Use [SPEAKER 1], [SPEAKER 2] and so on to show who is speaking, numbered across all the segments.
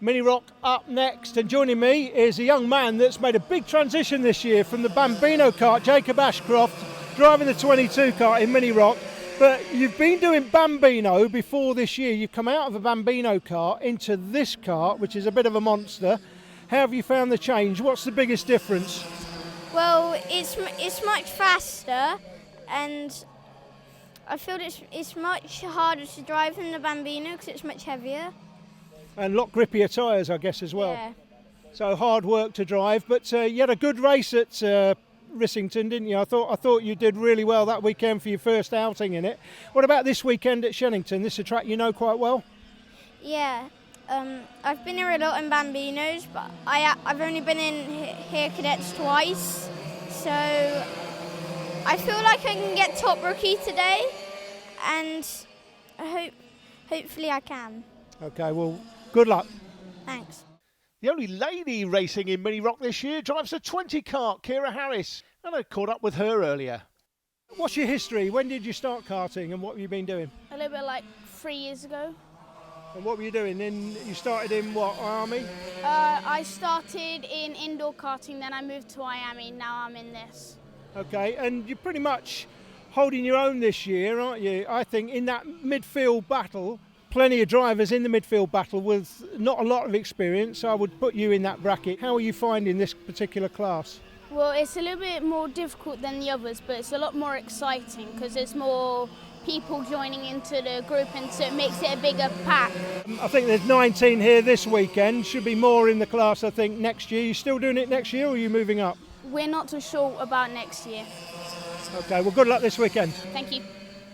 [SPEAKER 1] Mini ROK up next, and joining me is a young man that's made a big transition this year from the Bambino kart, Jacob Ashcroft, driving the 22 kart in Mini ROK. But you've been doing Bambino before this year. You've come out of a Bambino kart into this kart, which is a bit of a monster. How have you found the change? What's the biggest difference?
[SPEAKER 2] Well, it's much faster, and I feel it's much harder to drive than the Bambino because it's much heavier.
[SPEAKER 1] And a lot grippier tyres, I guess, as well.
[SPEAKER 2] Yeah.
[SPEAKER 1] So hard work to drive, but you had a good race at Rissington, didn't you? I thought you did really well that weekend for your first outing in it. What about this weekend at Shennington? This is a track you know quite well?
[SPEAKER 2] Yeah. I've been here a lot in Bambinos, but I've only been in here cadets twice, so I feel like I can get top rookie today, and hopefully I can.
[SPEAKER 1] Okay, well, good luck.
[SPEAKER 2] Thanks.
[SPEAKER 1] The only lady racing in Mini ROK this year drives a 20 kart, Kira Harris, and I caught up with her earlier. What's your history? When did you start karting and what have you been doing?
[SPEAKER 3] A little bit like 3 years ago.
[SPEAKER 1] And what were you doing? You started in what, Army?
[SPEAKER 3] I started in indoor karting, then I moved to Miami, now I'm in this.
[SPEAKER 1] Okay, and you're pretty much holding your own this year, aren't you? I think in that midfield battle, plenty of drivers in the midfield battle with not a lot of experience. I would put you in that bracket. How are you finding this particular class?
[SPEAKER 3] Well, it's a little bit more difficult than the others, but it's a lot more exciting because there's more people joining into the group, and so it makes it a bigger pack.
[SPEAKER 1] I think there's 19 here this weekend. Should be more in the class, I think, next year. You still doing it next year, or are you moving up?
[SPEAKER 3] We're not too sure about next year.
[SPEAKER 1] Okay, well, good luck this weekend.
[SPEAKER 3] Thank you.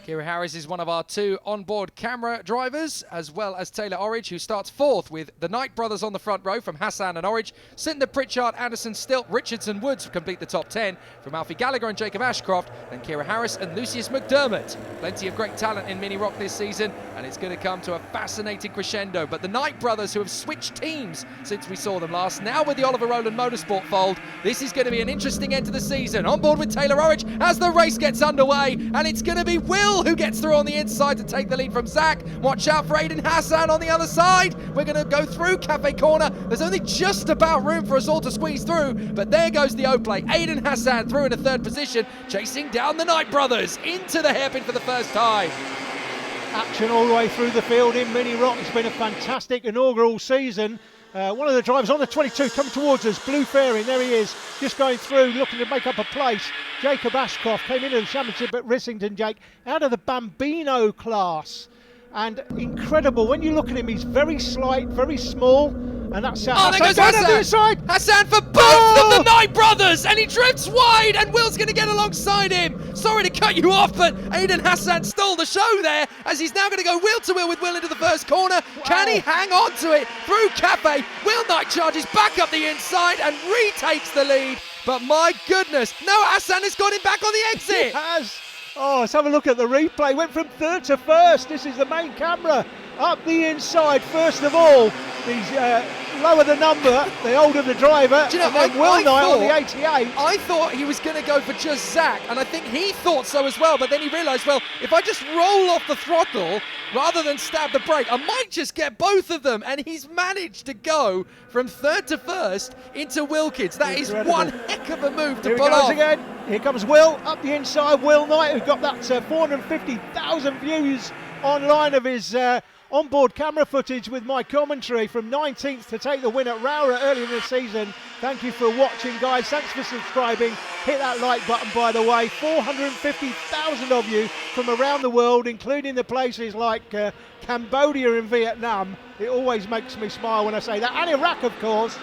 [SPEAKER 4] Kira Harris is one of our 2 onboard camera drivers, as well as Taylor Orridge, who starts 4th with the Knight brothers on the front row from Hassan and Orridge. Cinder, Pritchard, Anderson, Stilt, Richardson, Woods complete the top 10 from Alfie Gallagher and Jacob Ashcroft, then Kira Harris and Lucius McDermott. Plenty of great talent in Mini ROK this season, and it's going to come to a fascinating crescendo. But the Knight brothers, who have switched teams since we saw them last, now with the Oliver Rowland Motorsport fold, this is going to be an interesting end to the season. On board with Taylor Orridge as the race gets underway, and it's going to be Will who gets through on the inside to take the lead from Zach. Watch out for Aiden Hassan on the other side. We're going to go through Cafe Corner. There's only just about room for us all to squeeze through, but there goes the O-play. Aiden Hassan through in a 3rd position, chasing down the Knight brothers into the hairpin for the first time.
[SPEAKER 1] Action all the way through the field in Mini ROK. It's been a fantastic inaugural season. One of the drivers on the 22 coming towards us, blue fairing, there he is, just going through, looking to make up a place. Jacob Ashcroft came into the championship at Rissington, Jake, out of the Bambino class. And incredible, when you look at him, he's very slight, very small, and that's
[SPEAKER 4] Hassan. There goes
[SPEAKER 1] Hassan.
[SPEAKER 4] Hassan.
[SPEAKER 1] Inside.
[SPEAKER 4] Hassan for both of the Knight brothers, and he drifts wide, and Will's going to get alongside him. Sorry to cut you off, but Aiden Hassan stole the show there, as he's now going to go wheel to wheel with Will into the first corner. Wow. Can he hang on to it through Cafe? Will Knight charges back up the inside and retakes the lead. But my goodness, no, Hassan has got him back on the exit.
[SPEAKER 1] He has. Oh, let's have a look at the replay. Went from 3rd to 1st. This is the main camera. Up the inside, first of all. The lower the number, the older the driver.
[SPEAKER 4] Do you know,
[SPEAKER 1] and then Will Knight on the 88.
[SPEAKER 4] I thought he was going to go for just Zach, and I think he thought so as well, but then he realised, well, if I just roll off the throttle rather than stab the brake, I might just get both of them, and he's managed to go from 3rd to 1st into Wilkins. That Incredible. Is one heck of a move to
[SPEAKER 1] Here
[SPEAKER 4] pull
[SPEAKER 1] he goes
[SPEAKER 4] off.
[SPEAKER 1] Again. Here comes Will up the inside. Will Knight, who got that 450,000 views online of his onboard camera footage with my commentary, from 19th to take the win at Rowra earlier in the season. Thank you for watching, guys. Thanks for subscribing. Hit that like button, by the way. 450,000 of you from around the world, including the places like Cambodia and Vietnam. It always makes me smile when I say that. And Iraq, of course.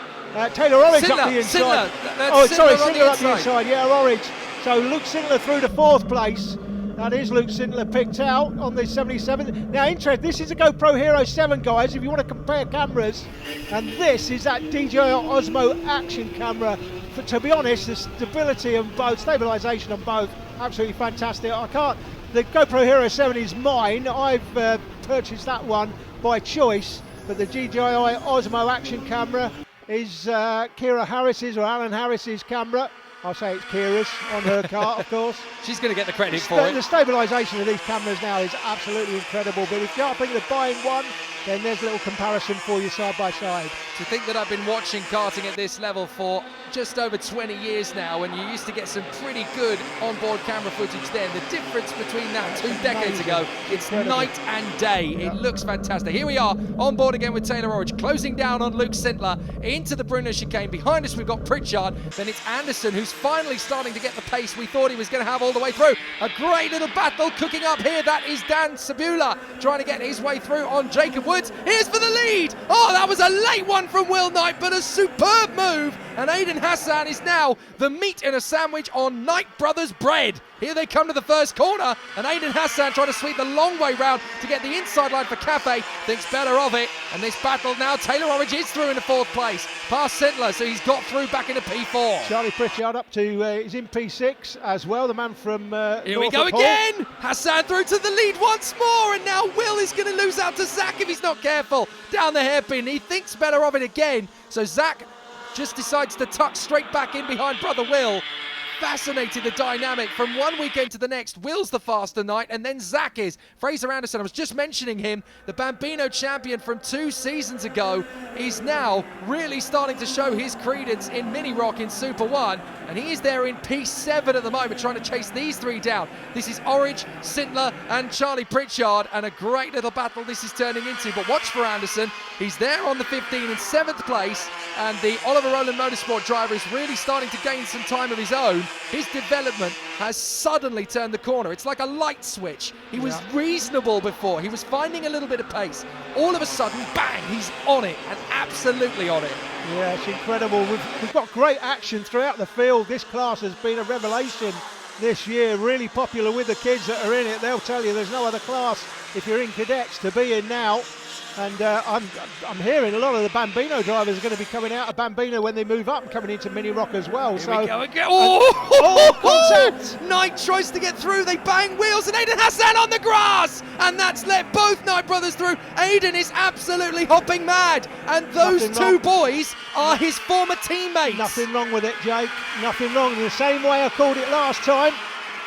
[SPEAKER 1] Taylor Orridge up the inside. Sindler up the inside. Yeah, Orridge. So Luke Sindler through to 4th place. That is Luke Sindler picked out on the 77. Now, this is a GoPro Hero 7, guys, if you want to compare cameras. And this is that DJI Osmo action camera. But to be honest, the stability on both, stabilisation on both, absolutely fantastic. The GoPro Hero 7 is mine. I've purchased that one by choice. But the DJI Osmo action camera is Kira Harris's, or Alan Harris's camera. I'll say it's Kira's on her kart, of course.
[SPEAKER 4] She's going to get the credit for it.
[SPEAKER 1] The stabilisation of these cameras now is absolutely incredible. But if you are thinking of buying one, then there's a little comparison for you side by side.
[SPEAKER 4] To think that I've been watching karting at this level for just over 20 years now, and you used to get some pretty good onboard camera footage then. The difference between that 2 decades ago, it's night and day. It looks fantastic. Here we are, on board again with Taylor Orridge, closing down on Luke Sintler into the Bruno chicane. Behind us we've got Pritchard, then it's Anderson, who's finally starting to get the pace we thought he was going to have all the way through. A great little battle cooking up here. That is Dan Sabula trying to get his way through on Jacob Woods. Here's for the lead. Oh, that was a late one from Will Knight, but a superb move. And Aidan Hassan is now the meat in a sandwich on Knight Brothers bread. Here they come to the first corner, and Aidan Hassan trying to sweep the long way round to get the inside line for Cafe. Thinks better of it, and this battle now, Taylor Orridge is through into 4th place, past Sintler, so he's got through back into P4.
[SPEAKER 1] Charlie Pritchard up to, he's in P6 as well, the man from
[SPEAKER 4] Here we go again! Hassan through to the lead once more, and now Will is going to lose out to Zach if he's not careful. Down the hairpin, he thinks better of it again, so Zach just decides to tuck straight back in behind brother Will. Fascinating, the dynamic from one weekend to the next. Will's the faster Knight, and then Zach is. Fraser Anderson, I was just mentioning him, the Bambino champion from 2 seasons ago, is now really starting to show his credence in Mini ROK in Super 1, and he is there in P7 at the moment, trying to chase these 3 down. This is Orridge, Sintler, and Charlie Pritchard, and a great little battle this is turning into. But watch for Anderson, he's there on the 15 in 7th place, and the Oliver Rowland Motorsport driver is really starting to gain some time of his own. His development has suddenly turned the corner. It's like a light switch. He was reasonable before. He was finding a little bit of pace. All of a sudden, bang, he's on it, and absolutely on it.
[SPEAKER 1] Yeah, it's incredible. We've got great action throughout the field. This class has been a revelation this year, really popular with the kids that are in it. They'll tell you there's no other class, if you're in cadets, to be in now. And I'm hearing a lot of the Bambino drivers are going to be coming out of Bambino when they move up and coming into Mini ROK as well.
[SPEAKER 4] Here we go again. Contact! Knight tries to get through. They bang wheels, and Aidan Hassan on the grass, and that's let both Knight brothers through. Aidan is absolutely hopping mad, and those two boys are his former teammates.
[SPEAKER 1] Nothing wrong with it, Jake. Nothing wrong. The same way I called it last time,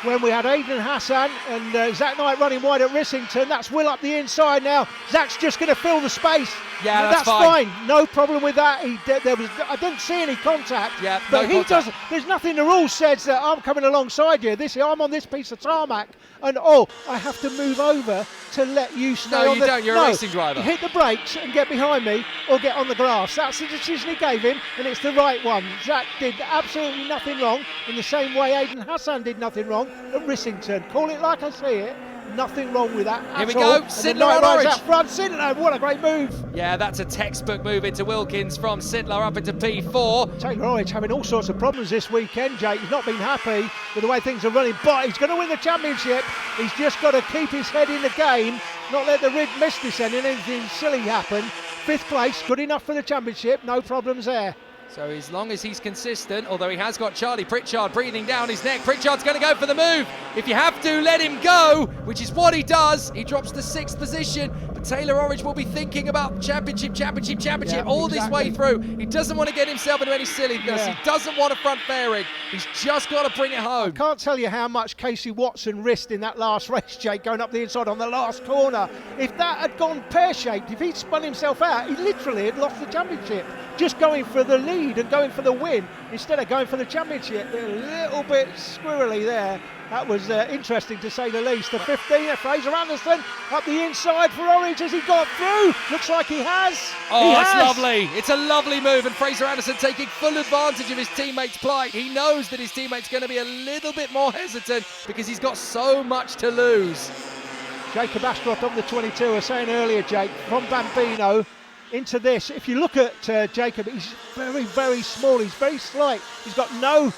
[SPEAKER 1] when we had Aidan Hassan and Zach Knight running wide at Rissington. That's Will up the inside now. Zach's just going to fill the space.
[SPEAKER 4] Yeah,
[SPEAKER 1] that's fine. No problem with that. I didn't see any contact.
[SPEAKER 4] Yeah,
[SPEAKER 1] but
[SPEAKER 4] no contact.
[SPEAKER 1] There's nothing. The rule says that I'm coming alongside you. I'm on this piece of tarmac, and I have to move over to let you stay on the...
[SPEAKER 4] No, you don't. You're a racing driver.
[SPEAKER 1] Hit the brakes and get behind me, or get on the grass. That's the decision he gave him, and it's the right one. Zach did absolutely nothing wrong, in the same way Aidan Hassan did nothing wrong at Rissington. Call it like I see it. Nothing wrong with that.
[SPEAKER 4] Here we go. Sintler and Orridge.
[SPEAKER 1] Up front. Sintler, what a great move.
[SPEAKER 4] Yeah, that's a textbook move into Wilkins from Sintler up into P4.
[SPEAKER 1] Taylor Orridge having all sorts of problems this weekend, Jake. He's not been happy with the way things are running, but he's going to win the championship. He's just got to keep his head in the game, not let the rig miss descend and anything silly happen. 5th place, good enough for the championship. No problems there.
[SPEAKER 4] So as long as he's consistent, although he has got Charlie Pritchard breathing down his neck, Pritchard's going to go for the move. If you have to, let him go, which is what he does. He drops to 6th position, but Taylor Orridge will be thinking about championship all this way through. He doesn't want to get himself into any silliness. He doesn't want a front fairing. He's just got to bring it home.
[SPEAKER 1] I can't tell you how much Casey Watson risked in that last race, Jake, going up the inside on the last corner. If that had gone pear-shaped, if he'd spun himself out, he literally had lost the championship. Just going for the lead and going for the win instead of going for the championship. A little bit squirrely there. That was interesting to say the least. The 15, Fraser Anderson up the inside for Orridge. Has he got through? Looks like he has.
[SPEAKER 4] Oh, that's lovely. It's a lovely move, and Fraser Anderson taking full advantage of his teammate's plight. He knows that his teammate's going to be a little bit more hesitant because he's got so much to lose.
[SPEAKER 1] Jacob Astroth on the 22, I was saying earlier, Jake, from Bambino into this. If you look at Jacob, he's very, very small. He's very slight. He's got no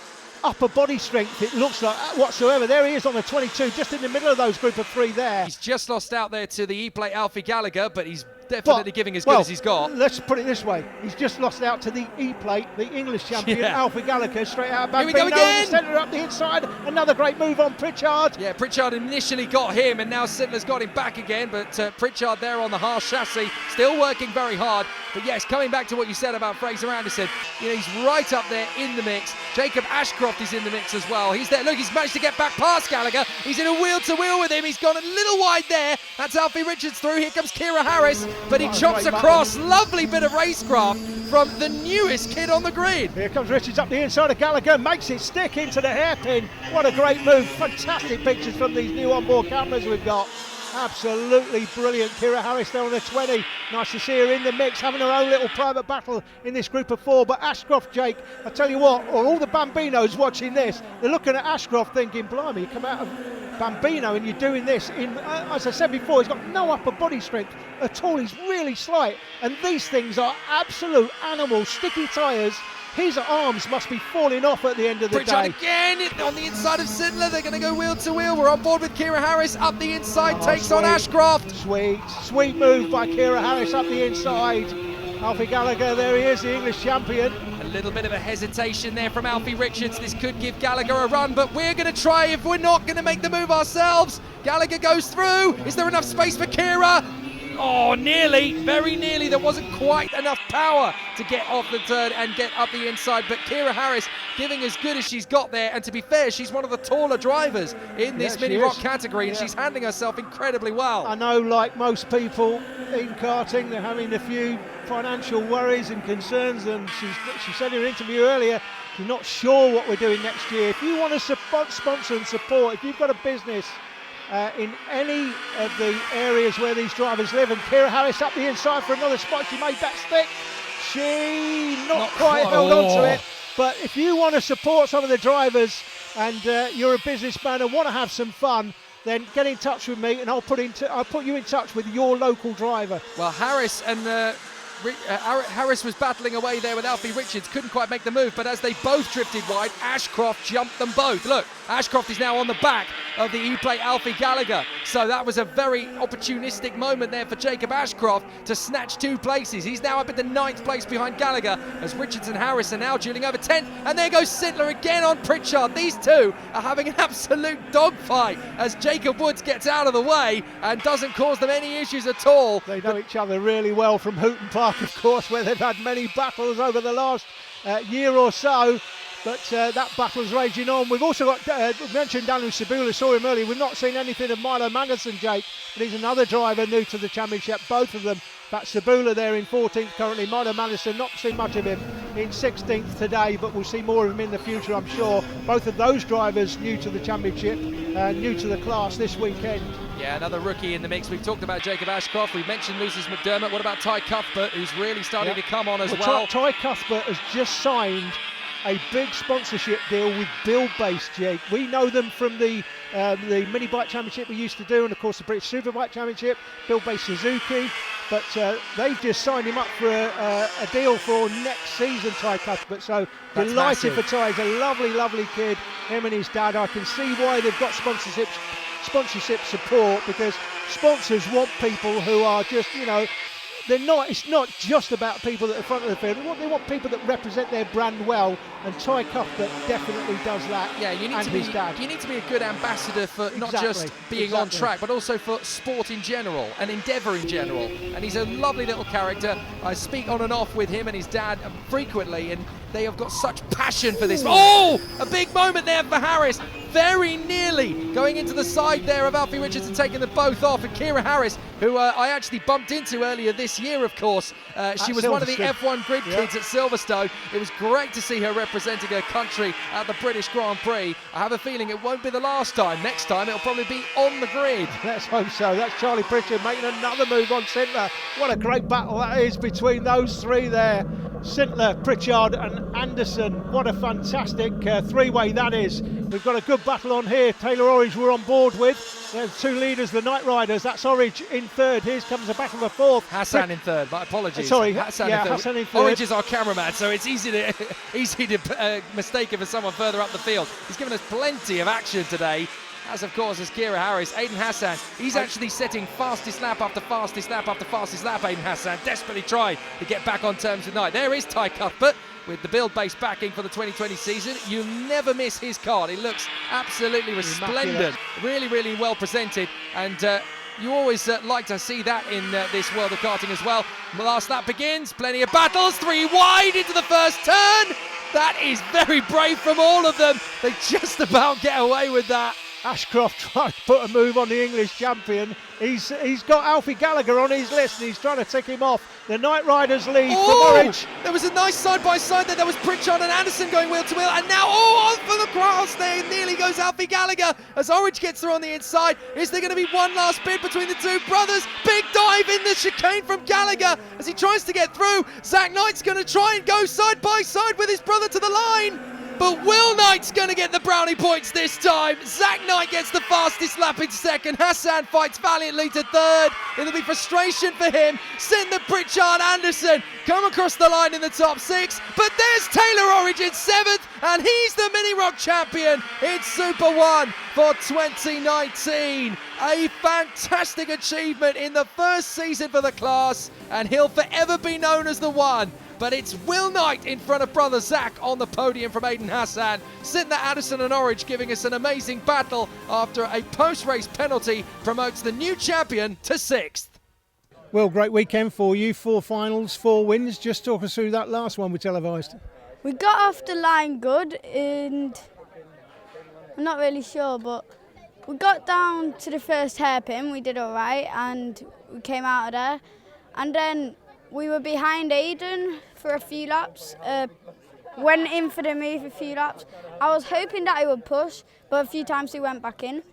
[SPEAKER 1] upper body strength, it looks like, whatsoever. There he is on the 22, just in the middle of those group of 3 there.
[SPEAKER 4] He's just lost out there to the E-plate Alfie Gallagher, but he's definitely giving as good as he's got.
[SPEAKER 1] Let's put it this way. He's just lost out to the E-plate, the English champion, Alfie Gallagher, straight out of Bambino.
[SPEAKER 4] Here we go again!
[SPEAKER 1] Centre up the inside. Another great move on Pritchard.
[SPEAKER 4] Yeah, Pritchard initially got him, and now Sintler's got him back again, but Pritchard there on the harsh chassis, still working very hard. But yes, coming back to what you said about Fraser Anderson, you know, he's right up there in the mix. Jacob Ashcroft is in the mix as well. He's there. Look, he's managed to get back past Gallagher. He's in a wheel-to-wheel with him. He's gone a little wide there. That's Alfie Richards through. Here comes Kira Harris, but he chops across. Lovely bit of racecraft from the newest kid on the grid.
[SPEAKER 1] Here comes Richards up the inside of Gallagher, makes it stick into the hairpin. What a great move. Fantastic pictures from these new onboard cameras we've got. Absolutely brilliant. Kira Harris there on the 20. Nice to see her in the mix, having her own little private battle in this group of 4. But Ashcroft, Jake, I tell you what, all the Bambinos watching this, they're looking at Ashcroft thinking, blimey, you come out of Bambino and you're doing this. As I said before, he's got no upper body strength at all. He's really slight. And these things are absolute animals, sticky tyres. His arms must be falling off at the end of the
[SPEAKER 4] Pritchard
[SPEAKER 1] day.
[SPEAKER 4] again on the inside of Sindler. They're going to go wheel to wheel. We're on board with Kira Harris up the inside, takes on Ashcroft.
[SPEAKER 1] Sweet move by Kira Harris up the inside. Alfie Gallagher, there he is, the English champion.
[SPEAKER 4] A little bit of a hesitation there from Alfie Richards. This could give Gallagher a run, but we're going to try if we're not going to make the move ourselves. Gallagher goes through. Is there enough space for Kira? Oh, nearly, very nearly. There wasn't quite enough power to get off the turn and get up the inside, but Kira Harris giving as good as she's got there, and to be fair, she's one of the taller drivers in this mini ROK category, and she's handling herself incredibly well.
[SPEAKER 1] I know, like most people in karting, they're having a few financial worries and concerns, and she said in her interview earlier, she's not sure what we're doing next year. If you want to sponsor and support, if you've got a business in any of the areas where these drivers live, and Kira Harris up the inside for another spot, she made that stick. She not quite held on to it, but if you want to support some of the drivers and you're a businessman and want to have some fun, then get in touch with me and I'll put you in touch with your local driver.
[SPEAKER 4] Well, Harris and Harris was battling away there with Alfie Richards, couldn't quite make the move, but as they both drifted wide, Ashcroft jumped them both. Look, Ashcroft is now on the back of the E-plate Alfie Gallagher, so that was a very opportunistic moment there for Jacob Ashcroft to snatch 2 places. He's now up at the 9th place behind Gallagher as Richards and Harris are now dueling over 10th, and there goes Sindler again on Pritchard. These two are having an absolute dogfight as Jacob Woods gets out of the way and doesn't cause them any issues at all.
[SPEAKER 1] They know each other really well from Houghton Park, of course, where they've had many battles over the last year or so. But that battle's raging on. We've also got, mentioned Daniel Sabula, saw him earlier. We've not seen anything of Milo Manderson, Jake, but he's another driver new to the championship. Both of them. That's Sabula there in 14th currently. Milo Manderson, not seen much of him in 16th today, but we'll see more of him in the future, I'm sure. Both of those drivers new to the championship, new to the class this weekend.
[SPEAKER 4] Yeah, another rookie in the mix. We've talked about Jacob Ashcroft. We've mentioned Lucius McDermott. What about Ty Cuthbert, who's really starting to come on as well?
[SPEAKER 1] Ty Cuthbert has just signed a big sponsorship deal with Build Base, Jake. We know them from the mini bike championship we used to do, and of course the British Superbike Championship, Build Base Suzuki. But they've just signed him up for a deal for next season, Ty Cuthbert. So
[SPEAKER 4] that's
[SPEAKER 1] delighted
[SPEAKER 4] massive.
[SPEAKER 1] for Ty. He's a lovely, lovely kid. Him and his dad. I can see why they've got sponsorship support, because sponsors want people who are just, you know, it's not just about people at the front of the field. They want people that represent their brand well, and Ty Cuthbert definitely does that.
[SPEAKER 4] Yeah, you need to be a good ambassador for not just being on track, but also for sport in general and endeavour in general. And he's a lovely little character. I speak on and off with him and his dad frequently, and they have got such passion for this. Oh, a big moment there for Harris. Very nearly going into the side there of Alfie Richards and taking them both off. And Kira Harris, who I actually bumped into earlier this year, of course. She was one of the F1 grid kids at Silverstone. It was great to see her representing her country at the British Grand Prix. I have a feeling it won't be the last time. Next time it'll probably be on the grid.
[SPEAKER 1] Let's hope so. That's Charlie Pritchard making another move on Sindler. What a great battle that is between those three there. Sindler, Pritchard and Anderson. What a fantastic three-way that is. We've got a good battle on here. Taylor Orridge we're on board with. There's 2 leaders, the Night Riders. That's Orridge in 3rd. Here comes a battle for 4th.
[SPEAKER 4] Hassan in 3rd. My apologies.
[SPEAKER 1] Sorry,
[SPEAKER 4] Hassan in 3rd. Orridge is our cameraman, so it's easy to mistake him for someone further up the field. He's given us plenty of action today. As of course as Kira Harris. Aiden Hassan, he's actually setting fastest lap after fastest lap after fastest lap. Aiden Hassan desperately trying to get back on terms with Knight. There is Ty Cuthbert with the Build Base backing for the 2020 season. You'll never miss his card. It looks absolutely resplendent. Really, really well presented. And You always like to see that in this world of karting as well. The last lap begins, plenty of battles, 3 wide into the first turn. That is very brave from all of them. They just about get away with that.
[SPEAKER 1] Ashcroft trying to put a move on the English champion. He's got Alfie Gallagher on his list and he's trying to tick him off. The Knight Riders lead for Norwich.
[SPEAKER 4] There was a nice side-by-side there. There was Pritchard and Anderson going wheel to wheel, and now, on for the cross there. Nearly goes Alfie Gallagher as Orange gets through on the inside. Is there going to be one last bid between the two brothers? Big dive in the chicane from Gallagher as he tries to get through. Zach Knight's going to try and go side-by-side with his brother to the line. But Will Knight's going to get the brownie points this time. Zach Knight gets the fastest lap in second. Hassan fights valiantly to third. It'll be frustration for him. Cinder, Pritchard, Anderson come across the line in the top 6. But there's Taylor Orange in 7th, and he's the Mini ROK champion in Super 1 for 2019. A fantastic achievement in the first season for the class, and he'll forever be known as the one. But it's Will Knight in front of brother Zach on the podium from Aidan Hassan. Cinder, Addison and Orange giving us an amazing battle after a post-race penalty promotes the new champion to 6th.
[SPEAKER 1] Well, great weekend for you. 4 finals, 4 wins. Just talk us through that last one we televised.
[SPEAKER 5] We got off the line good, and I'm not really sure, but we got down to the first hairpin. We did all right, and we came out of there. And then we were behind Aidan for a few laps, went in for the move a few laps. I was hoping that he would push, but a few times he went back in.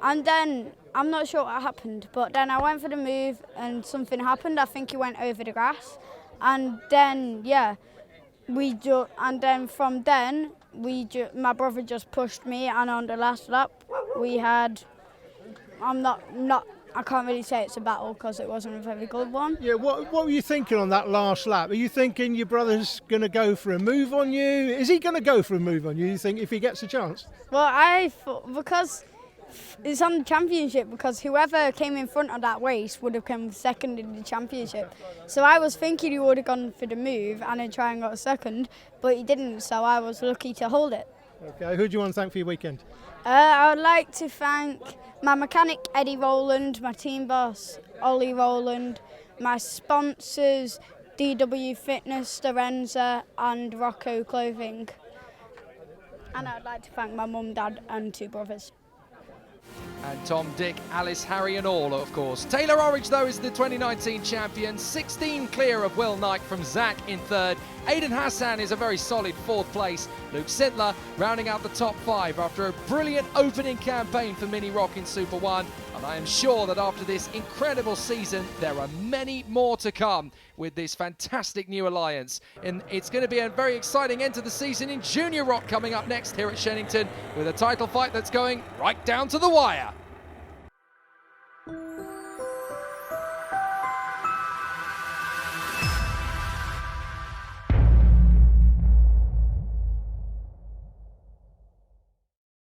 [SPEAKER 5] And then, I'm not sure what happened, but then I went for the move and something happened. I think he went over the grass. And then, yeah, from then, my brother just pushed me, and on the last lap, we had, I can't really say it's a battle because it wasn't a very good one.
[SPEAKER 1] Yeah, what were you thinking on that last lap? Are you thinking your brother's going to go for a move on you? Is he going to go for a move on you, you think, if he gets a chance?
[SPEAKER 5] Well, I thought, because it's on the championship, because whoever came in front of that race would have come second in the championship. So I was thinking he would have gone for the move and then try and got a second, but he didn't, so I was lucky to hold it.
[SPEAKER 1] Okay, who do you want to thank for your weekend?
[SPEAKER 5] I would like to thank my mechanic Eddie Rowland, my team boss Ollie Rowland, my sponsors DW Fitness, Storenza and Rocco Clothing. And I'd like to thank my mum, dad and 2 brothers.
[SPEAKER 4] And Tom, Dick, Alice, Harry and all, of course. Taylor Orange, though, is the 2019 champion. 16 clear of Will Knight from Zach in 3rd. Aidan Hassan is a very solid 4th place. Luke Sintler rounding out the top 5 after a brilliant opening campaign for Mini ROK in Super 1. And I am sure that after this incredible season, there are many more to come with this fantastic new alliance. And it's going to be a very exciting end to the season in Junior ROK coming up next here at Shenington with a title fight that's going right down to the wire.